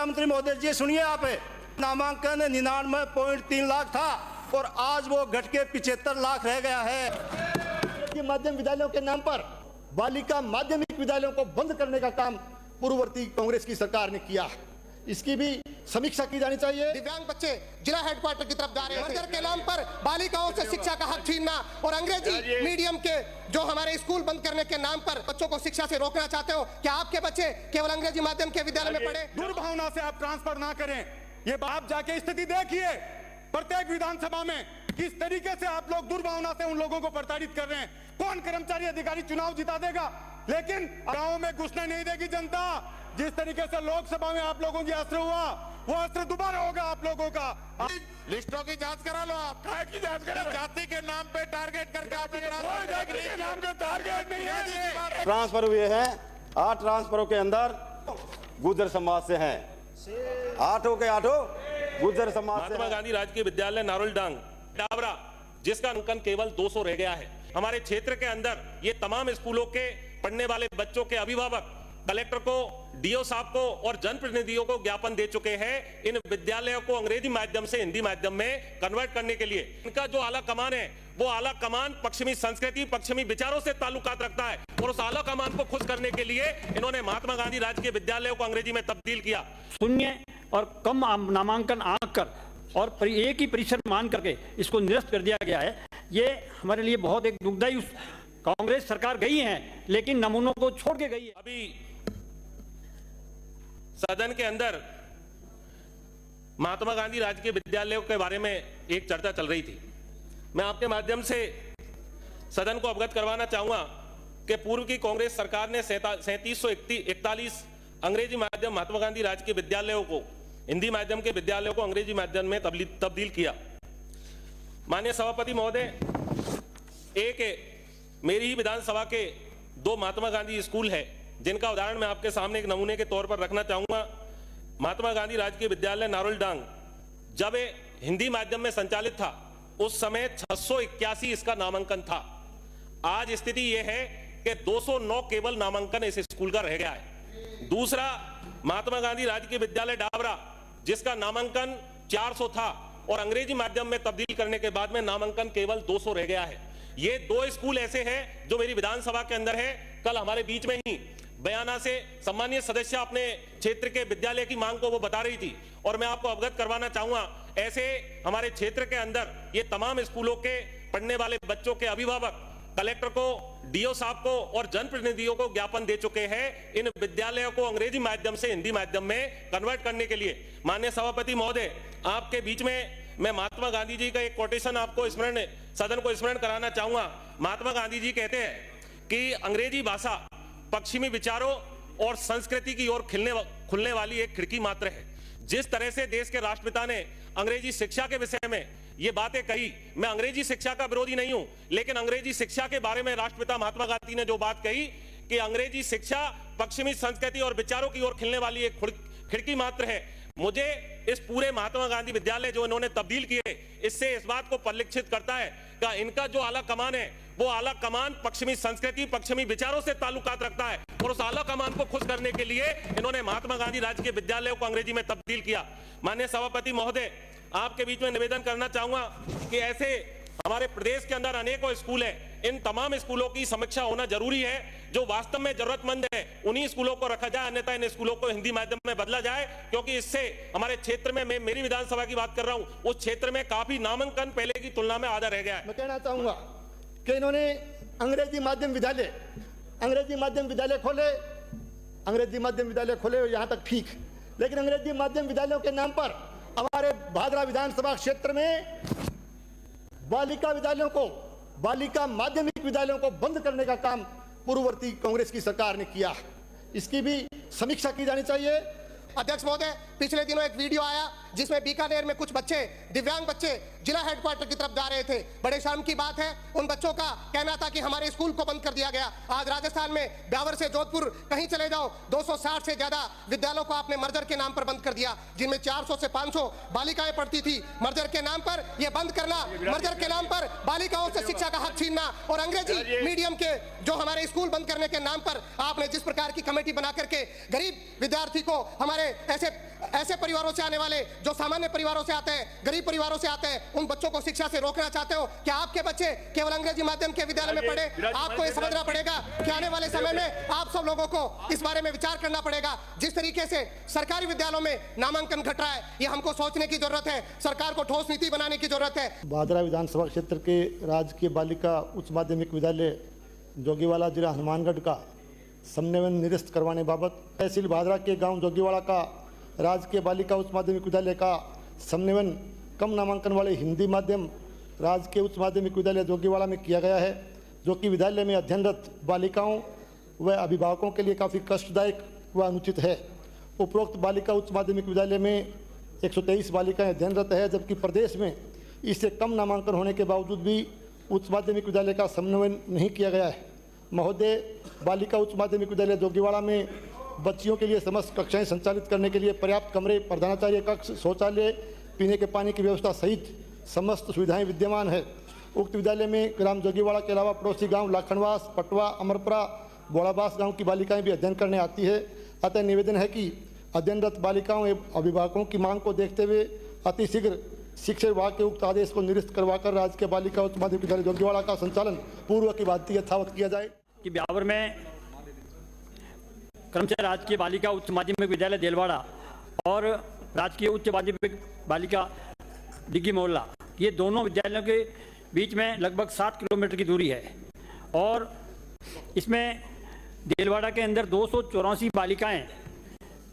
शिक्षा मंत्री महोदय जी सुनिए, आप नामांकन 99.3 लाख था और आज वो घट के 75 लाख रह गया है। माध्यम विद्यालयों के नाम पर बालिका माध्यमिक विद्यालयों को बंद करने का काम पूर्ववर्ती कांग्रेस की सरकार ने किया, इसकी भी समीक्षा की जानी चाहिए। दिव्यांग बच्चे जिला हेडक्वार्टर की तरफ जा रहे हैं। मर्डर के नाम पर बालिकाओं से शिक्षा का हक छीनना और अंग्रेजी मीडियम के जो हमारे स्कूल बंद करने के नाम पर बच्चों को शिक्षा से रोकना चाहते हो। क्या आपके बच्चे केवल अंग्रेजी माध्यम के विद्यालय में पढ़े? दुर्भावना से आप ट्रांसफर ना करें। ये आप जाके स्थिति देखिए प्रत्येक विधानसभा में किस तरीके से आप लोग दुर्भावना से उन लोगों को प्रताड़ित कर रहे हैं। कौन कर्मचारी अधिकारी चुनाव जिता देगा, लेकिन गांव में घुसने नहीं देगी जनता। जिस तरीके से लोकसभा में आप लोगों की अस्त्र हुआ, वो अस्त्र दोबारा होगा आप लोगों का। लिस्टों की जांच करा लो। आप काय की जांच करा? जाति के नाम पे टारगेट करके आप टारगेट नहीं है। ट्रांसफर हुए हैं 8 ट्रांसफरों के अंदर गुर्जर समाज से हैं, 8 के 8 गुर्जर समाज से। महात्मा गांधी राजकीय विद्यालय नारोलडांग डाबरा, जिसका अंकन केवल 200 रह गया है। हमारे क्षेत्र के अंदर ये तमाम स्कूलों के पढ़ने वाले बच्चों के अभिभावक कलेक्टर को, डीओ साहब को और जनप्रतिनिधियों को ज्ञापन दे चुके हैं इन विद्यालयों को अंग्रेजी माध्यम से हिंदी माध्यम में कन्वर्ट करने के लिए। इनका जो आला कमान है वो आला कमान पश्चिमी संस्कृति, पश्चिमी विचारों से ताल्लुकात रखता है और उस आला कमान को खुश करने के लिए इन्होंने महात्मा गांधी राजकीय विद्यालयों को अंग्रेजी में तब्दील किया। शून्य और कम नामांकन आंकर और एक ही परिसर मान करके इसको निरस्त कर दिया गया है। ये हमारे लिए बहुत एक दुखदायी। कांग्रेस सरकार गई है लेकिन नमूनों को छोड़ के गई है। अभी सदन के अंदर महात्मा गांधी राजकीय विद्यालयों के बारे में एक चर्चा चल रही थी। मैं आपके माध्यम से सदन को अवगत करवाना चाहूंगा कि पूर्व की कांग्रेस सरकार ने 3741 अंग्रेजी माध्यम महात्मा गांधी राजकीय विद्यालयों को हिंदी माध्यम के विद्यालयों को अंग्रेजी माध्यम में तब्दील किया। माननीय सभापति महोदय, एक मेरी ही विधानसभा के 2 महात्मा गांधी स्कूल है जिनका उदाहरण मैं आपके सामने एक नमूने के तौर पर रखना चाहूंगा। महात्मा गांधी राजकीय विद्यालय नारोलडांग जब हिंदी माध्यम में संचालित था उस समय 681 इसका नामांकन था। आज स्थिति यह है कि 209 केवल नामांकन इस स्कूल का रह गया है। दूसरा, महात्मा गांधी राजकीय विद्यालय डाबरा, जिसका नामांकन 400 था और अंग्रेजी माध्यम में तब्दील करने के बाद में नामांकन केवल 200 रह गया है। ये 2 स्कूल ऐसे हैं जो मेरी विधानसभा के अंदर है। कल हमारे बीच में ही बयाना से सम्मानीय सदस्य अपने क्षेत्र के विद्यालय की मांग को वो बता रही थी और मैं आपको अवगत करवाना चाहूंगा, ऐसे हमारे क्षेत्र के अंदर ये तमाम स्कूलों के पढ़ने वाले बच्चों के अभिभावक कलेक्टर को, डीओ साहब को और जनप्रतिनिधियों को ज्ञापन दे चुके हैं इन विद्यालयों को अंग्रेजी माध्यम से हिंदी माध्यम में कन्वर्ट करने के लिए। माननीय सभापति महोदय, आपके बीच में मैं महात्मा गांधी जी का एक कोटेशन आपको सदन को स्मरण कराना चाहूंगा। महात्मा गांधी जी कहते हैं कि अंग्रेजी भाषा पश्चिमी विचारों और संस्कृति की ओर खुलने वाली एक खिड़की मात्र है। जिस तरह से देश के राष्ट्रपिता ने अंग्रेजी शिक्षा के विषय में ये बातें कही, मैं अंग्रेजी शिक्षा का विरोधी नहीं हूं, लेकिन अंग्रेजी शिक्षा के बारे में राष्ट्रपिता महात्मा गांधी ने जो बात कही कि अंग्रेजी शिक्षा पश्चिमी संस्कृति और विचारों की ओर खिलने वाली एक खिड़की मात्र है, मुझे इस पूरे महात्मा गांधी विद्यालय जो इन्होंने तब्दील किए इससे इस बात को परिलक्षित करता है कि इनका जो आला कमान है वो आला कमान पश्चिमी संस्कृति, पश्चिमी विचारों से ताल्लुकात रखता है और उस आला कमान को खुश करने के लिए इन्होंने महात्मा गांधी राजकीय विद्यालयों को अंग्रेजी में तब्दील किया। माननीय सभापति महोदय, आपके बीच में निवेदन करना चाहूंगा कि ऐसे हमारे प्रदेश के अंदर अनेकों स्कूल हैं, इन तमाम स्कूलों की समीक्षा होना जरूरी है। जो वास्तव में जरूरतमंद है उन्हीं स्कूलों को रखा जाए, अन्यथा इन स्कूलों को हिंदी माध्यम में बदला जाए, क्योंकि इससे हमारे क्षेत्र में, मैं मेरी विधानसभा की बात कर रहा हूं, उस क्षेत्र में काफी नामांकन पहले की तुलना में आधा रह गया है। मैं कहना चाहूंगा कि इन्होंने अंग्रेजी माध्यम विद्यालय खोले यहां तक ठीक, लेकिन अंग्रेजी माध्यम विद्यालयों के नाम पर हमारे भादरा विधानसभा क्षेत्र में बालिका माध्यमिक विद्यालयों को बंद करने का काम पूर्ववर्ती कांग्रेस की सरकार ने किया, इसकी भी समीक्षा की जानी चाहिए। अध्यक्ष महोदय, पिछले दिनों एक वीडियो आया जिसमें बीकानेर में कुछ बच्चे, दिव्यांग बच्चे जिला हेडक्वार्टर की तरफ जा रहे थे। बड़े शर्म की बात है, उन बच्चों का कहना था कि हमारे स्कूल को बंद कर दिया गया। आज राजस्थान में ब्यावर से जोधपुर कहीं चले जाओ, 260 से ज्यादा विद्यालयों को आपने मर्जर के नाम पर बंद कर दिया, जिनमें 400 से 500 बालिकाएं पढ़ती थी। मर्जर के नाम पर यह बंद करना, मर्जर के नाम पर बालिकाओं से शिक्षा का हक छीनना और अंग्रेजी मीडियम के जो हमारे स्कूल बंद करने के नाम पर आपने जिस प्रकार की कमेटी बना करके गरीब विद्यार्थी को, हमारे ऐसे ऐसे परिवारों से आने वाले, जो सामान्य परिवारों से आते हैं, गरीब परिवारों से आते हैं, उन बच्चों को शिक्षा से रोकना चाहते हो? क्या आपके बच्चे केवल अंग्रेजी माध्यम के विद्यालय में पढ़े? आपको ये समझना पड़ेगा कि आने वाले समय में आप सब लोगों को इस बारे में विचार करना पड़ेगा। जिस तरीके से सरकारी विद्यालयों में नामांकन घट रहा है, ये हमको सोचने की जरूरत है। सरकार को ठोस नीति बनाने की जरूरत है। भादरा विधानसभा क्षेत्र के राजकीय बालिका उच्च माध्यमिक विद्यालय जोगीवाला जिला हनुमानगढ़ का समन्वयन निरस्त करवाने बाबत तहसील भादरा के गांव जोगीवाला का राजकीय बालिका उच्च माध्यमिक विद्यालय का समन्वयन कम नामांकन वाले हिंदी माध्यम राजकीय उच्च माध्यमिक विद्यालय जोगीवाला में किया गया है, जो कि विद्यालय में अध्ययनरत बालिकाओं व अभिभावकों के लिए काफ़ी कष्टदायक व अनुचित है। उपरोक्त बालिका उच्च माध्यमिक विद्यालय में 123 बालिकाएं अध्ययनरत है, जबकि प्रदेश में इससे कम नामांकन होने के बावजूद भी उच्च माध्यमिक विद्यालय का समन्वयन नहीं किया गया है। महोदय, बालिका उच्च माध्यमिक विद्यालय जोगीवाड़ा में बच्चियों के लिए समस्त कक्षाएं संचालित करने के लिए पर्याप्त कमरे, प्रधानाचार्य कक्ष, शौचालय, पीने के पानी की व्यवस्था सहित समस्त सुविधाएं विद्यमान है। उक्त विद्यालय में ग्राम जोगीवाड़ा के अलावा पड़ोसी गांव लाखनवास, पटवा, अमरपुरा, बोड़ाबास गांव की बालिकाएं भी अध्ययन करने आती है। अतः निवेदन है कि अध्ययनरत बालिकाओं एवं अभिभावकों की मांग को देखते हुए अतिशीघ्र शिक्षा विभाग के उक्त आदेश को निरस्त करवाकर राज्य के बालिका उच्च माध्यमिक विद्यालय जोगीवाड़ा का संचालन पूर्व की भांति यथावत किया जाए। कि ब्यावर में कर्मचारी राजकीय बालिका उच्च माध्यमिक विद्यालय देलवाड़ा और राजकीय उच्च माध्यमिक बालिका डिग्गी मोहल्ला, ये दोनों विद्यालयों के बीच में लगभग 7 किलोमीटर की दूरी है और इसमें देलवाड़ा के अंदर 284 बालिकाएं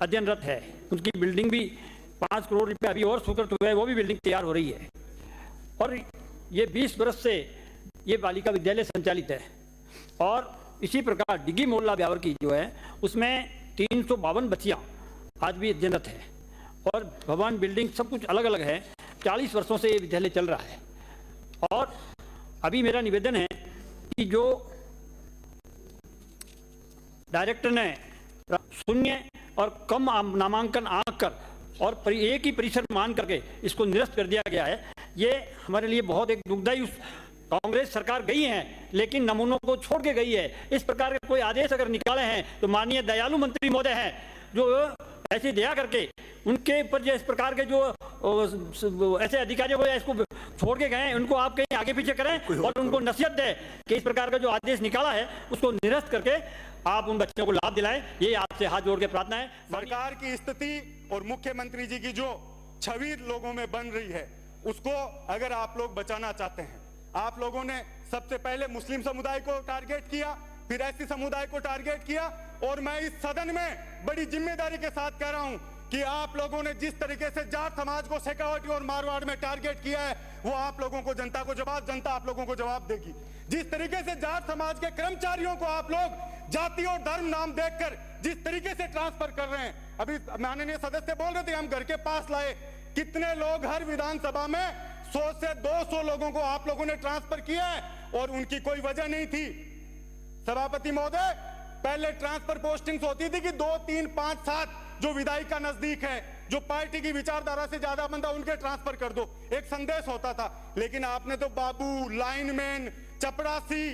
अध्ययनरत है। उनकी बिल्डिंग भी 5 करोड़ रुपये अभी और स्वीकृत हुए हैं, वो भी बिल्डिंग तैयार हो रही है और ये 20 वर्ष से ये बालिका विद्यालय संचालित है। और इसी प्रकार डिग्गी मोहल्ला ब्यावर की जो है उसमें 352 बच्चियाँ आज भी अध्ययनरत है और भवन, बिल्डिंग सब कुछ अलग अलग है। 40 वर्षों से ये विद्यालय चल रहा है और अभी मेरा निवेदन है कि जो डायरेक्टर ने शून्य और कम नामांकन आंक कर और एक ही परिसर मान करके इसको निरस्त कर दिया गया है, ये हमारे लिए बहुत एक दुखदायी। कांग्रेस सरकार गई है लेकिन नमूनों को छोड़ के गई है। इस प्रकार के कोई आदेश अगर निकाले हैं तो माननीय दयालु मंत्री महोदय हैं जो ऐसे दया करके उनके ऊपर जो इस प्रकार के जो ऐसे अधिकारियों को इसको छोड़ के गए, उनको आप कहीं आगे पीछे करें और उनको नसीहत दें कि इस प्रकार का जो आदेश निकाला है उसको निरस्त करके आप उन बच्चों को लाभ दिलाएं। ये आपसे हाथ जोड़ के प्रार्थना है। सरकार की स्थिति और मुख्यमंत्री जी की जो छवि लोगों में बन रही है उसको अगर आप लोग बचाना चाहते हैं, आप लोगों ने सबसे पहले मुस्लिम समुदाय को टारगेट किया, फिर एससी समुदाय को टारगेट किया और मैं इस सदन में बड़ी जिम्मेदारी के साथ कह रहा हूं कि आप लोगों ने जिस तरीके से जाट समाज को शेखावटी और मारवाड़ में टारगेट किया है वो आप लोगों को जनता आप लोगों को जवाब देगी। जिस तरीके से जाट समाज के कर्मचारियों को आप लोग जाति और धर्म नाम देखकर जिस तरीके से ट्रांसफर कर रहे हैं, अभी माननीय सदस्य बोल रहे थे हम घर के पास लाए, कितने लोग हर विधानसभा में 100 से 200 लोगों को आप लोगों ने ट्रांसफर किया है और उनकी कोई वजह नहीं थी। सभापति महोदय, पहले ट्रांसफर पोस्टिंग्स होती थी कि 2, 3, 5, 7 जो विधायक का नजदीक है, जो पार्टी की विचारधारा से ज्यादा बंदा उनके ट्रांसफर कर दो, एक संदेश होता था। लेकिन आपने तो बाबू, लाइनमैन, चपरासी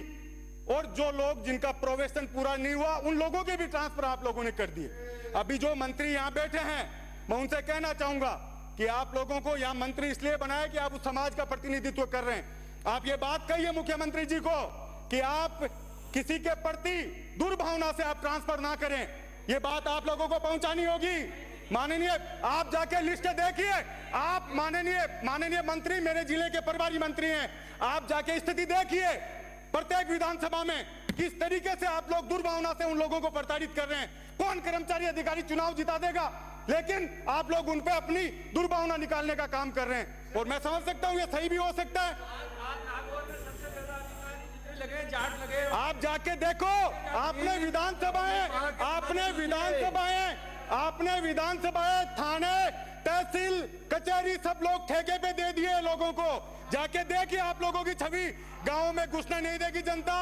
और जो लोग जिनका प्रोवेशन पूरा नहीं हुआ उन लोगों के भी ट्रांसफर आप लोगों ने कर दिए। अभी जो मंत्री यहाँ बैठे हैं मैं उनसे कहना चाहूंगा कि आप लोगों को यहाँ मंत्री इसलिए बनाया कि आप उस समाज का प्रतिनिधित्व कर रहे हैं। आप ये बात कहिए मुख्यमंत्री जी को कि आप किसी के प्रति दुर्भावना से आप ट्रांसफर ना करें, ये बात आप लोगों को पहुंचानी होगी। माननीय आप जाके लिस्ट देखिए, आप माननीय मंत्री मेरे जिले के प्रभारी मंत्री हैं, आप जाके स्थिति देखिए प्रत्येक विधानसभा में किस तरीके से आप लोग दुर्भावना से उन लोगों को प्रताड़ित कर रहे हैं। कौन कर्मचारी अधिकारी चुनाव जिता देगा, लेकिन आप लोग उन पे अपनी दुर्भावना निकालने का काम कर रहे हैं और मैं समझ सकता हूं ये सही भी हो सकता है। आप जाके देखो, आपने विधानसभाएं, थाने, तहसील, कचहरी सब लोग ठेके पे दे दिए लोगों को। जाके देखिए आप लोगों की छवि गांवों में घुसने नहीं देगी जनता।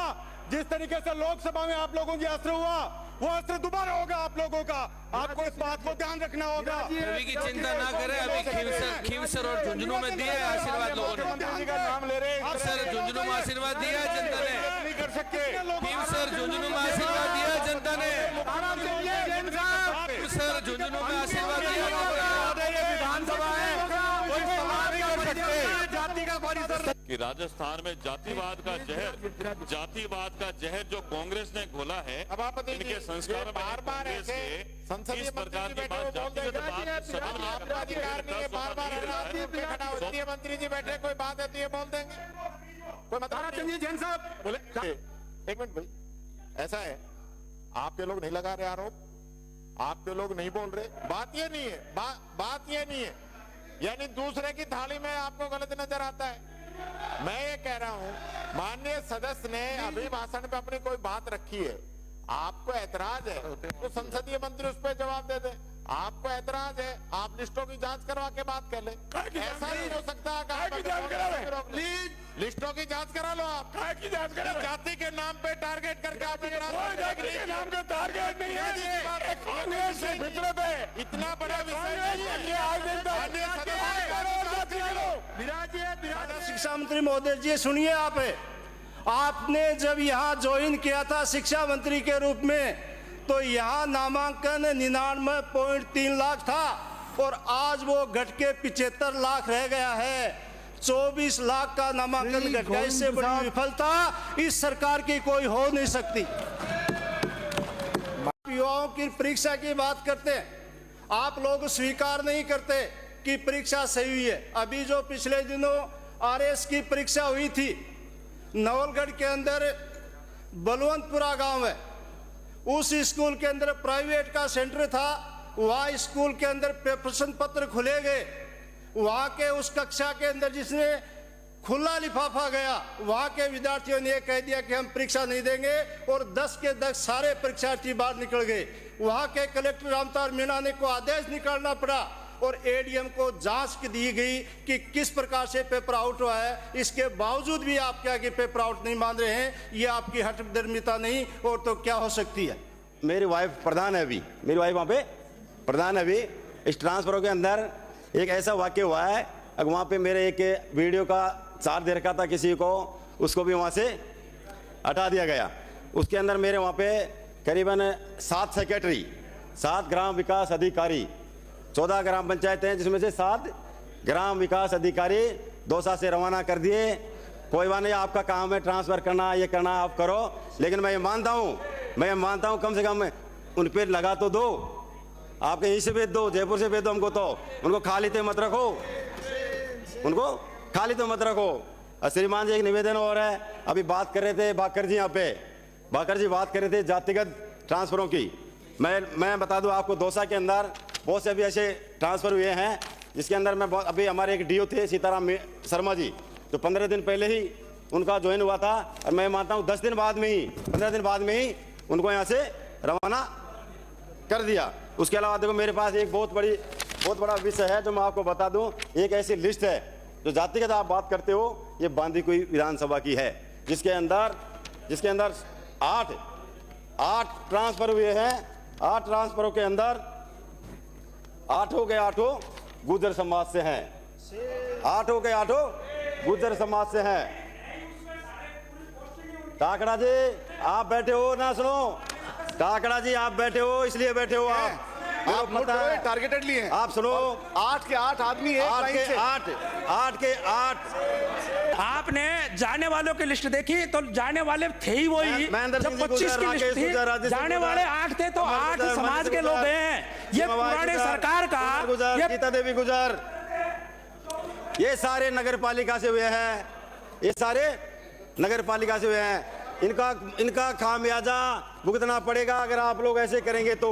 जिस तरीके से लोकसभा में आप लोगों की अस्त्र हुआ वो अस्त्र दोबारा होगा आप लोगों का। आपको इस बात को ध्यान रखना होगा। रवि की चिंता ना करें, अभी खीवसर और झुंझुनू में दिए आशीर्वाद लोगों ने। नाम ले रहे हैं सर, झुंझुनू में आशीर्वाद दिया जनता ने, नहीं कर सकते। खीवसर झुंझुनू में आशीर्वाद दिया जनता ने, सर झुंझुनू में आशीर्वाद दिया। कि राजस्थान में जातिवाद का जहर जो कांग्रेस ने घोला है, सभापति जी, इनके संस्कार में बार-बार ऐसे संसदीय इस प्रकार की बात जातिगत बात आपका अधिकार नहीं है, बार-बार मंत्री जी बैठे, कोई बात है तो ये बोल देंगे, कोई मतलब जैन साहब बोले। एक मिनट भाई, ऐसा है, आपके लोग नहीं लगा रहे आरोप, आपके लोग नहीं बोल रहे, बात ये नहीं है, बात ये नहीं है, यानी दूसरे की थाली में आपको गलत नजर आता है। मैं ये कह रहा हूं, माननीय सदस्य ने अभी भाषण पे अपनी कोई बात रखी है, आपको ऐतराज है तो संसदीय मंत्री उस पर जवाब दे दे। आपको ऐतराज है, आप लिस्टों की जांच करवा के बात कर ले। ऐसा नहीं हो सकता लिस्टों की जांच करा लो, आप की जांच करा लो। जाति के नाम पे टारगेट करके आप नाम का टारगेट नहीं है, कांग्रेस से फितरत है। इतना बड़ा विषय शिक्षा मंत्री महोदय जी सुनिए, आपने जब यहाँ ज्वाइन किया था शिक्षा मंत्री के रूप में, तो यहाँ नामांकन 99.3 लाख था और आज वो घट के 75 लाख रह गया है। 24 लाख का नामांकन घट गया। इससे बड़ी विफलता इस सरकार की कोई हो नहीं सकती। युवाओं की परीक्षा की बात करते हैं, आप लोग स्वीकार नहीं करते कि परीक्षा सही हुई है। अभी जो पिछले दिनों आरएस की परीक्षा हुई थी, नवलगढ़ के अंदर बलवंतपुरा गांव है, उस स्कूल के अंदर प्राइवेट का सेंटर था, वहाँ स्कूल के अंदर प्रश्न पत्र खुले गए, वहाँ के उस कक्षा के अंदर जिसने खुला लिफाफा गया, वहाँ के विद्यार्थियों ने कह दिया कि हम परीक्षा नहीं देंगे और 10 के 10 सारे परीक्षार्थी बाहर निकल गए। वहाँ के कलेक्टर रामतार मीणा को आदेश निकालना पड़ा और एडीएम को जांच दी गई कि किस प्रकार से पेपर आउट हुआ है। इसके बावजूद भी आप क्या कि पेपर आउट नहीं मान रहे हैं, ये आपकी हठधर्मिता नहीं और तो क्या हो सकती है। मेरी वाइफ प्रधान है, अभी मेरी वाइफ वहाँ पे प्रधान है। अभी इस ट्रांसफर के अंदर एक ऐसा वाक्य हुआ है, वहाँ पे मेरे एक वीडियो का चार्ज दे रखा था किसी को, उसको भी वहाँ से हटा दिया गया। उसके अंदर मेरे वहाँ पे करीबन 7 सेक्रेटरी, 7 ग्राम विकास अधिकारी, 14 ग्राम पंचायतें हैं, जिसमें से 7 ग्राम विकास अधिकारी दौसा से रवाना कर दिए। कोई बात नहीं, आपका काम है ट्रांसफर करना, ये करना आप करो, लेकिन मैं ये मानता हूँ कम से कम उन पर लगा तो दो। आप कहीं से भेज दो, जयपुर से भेज दो हमको, तो उनको खाली तो मत रखो, उनको खाली तो मत रखो। श्रीमान जी एक निवेदन और है, अभी बात कर रहे थे बाकर जी, यहाँ पे बाकर जी बात कर रहे थे जातिगत ट्रांसफरों की। मैं बता दूं आपको, दौसा के अंदर बहुत से अभी ऐसे ट्रांसफर हुए हैं जिसके अंदर अभी हमारे एक डीओ थे सीताराम शर्मा जी, तो 15 दिन पहले ही उनका ज्वाइन हुआ था, और मैं मानता हूँ 10 दिन बाद में ही 15 दिन बाद में ही उनको यहाँ से रवाना कर दिया। उसके अलावा देखो मेरे पास एक बहुत बड़ा विषय है जो मैं आपको बता दूं। एक ऐसी लिस्ट है जो जातिगत आप बात करते हो, ये बांदीकुई विधानसभा की है, जिसके अंदर 8 ट्रांसफर हुए हैं। 8 ट्रांसफरों के अंदर 8 के 8 गुर्जर समाज से हैं, 8 के 8 गुर्जर समाज से हैं। टाकड़ा जी आप बैठे हो ना, सुनो, टाकड़ा जी आप बैठे हो इसलिए बैठे हो, आप टारगेटेडली हैं। आप सुनो, 8 के 8 आदमी है, 8 के 8 आपने जाने वालों की लिस्ट देखी तो जाने वाले थे ही वही, जब 25 की लिस्ट थी जाने वाले 8 थे, तो 8 समाज के लोग हैं। ये पुराने सरकार का, गीता देवी गुजर, ये सारे नगर पालिका से हुए हैं, ये सारे नगर पालिका से हुए हैं। इनका खामियाजा भुगतना पड़ेगा अगर आप लोग ऐसे करेंगे तो।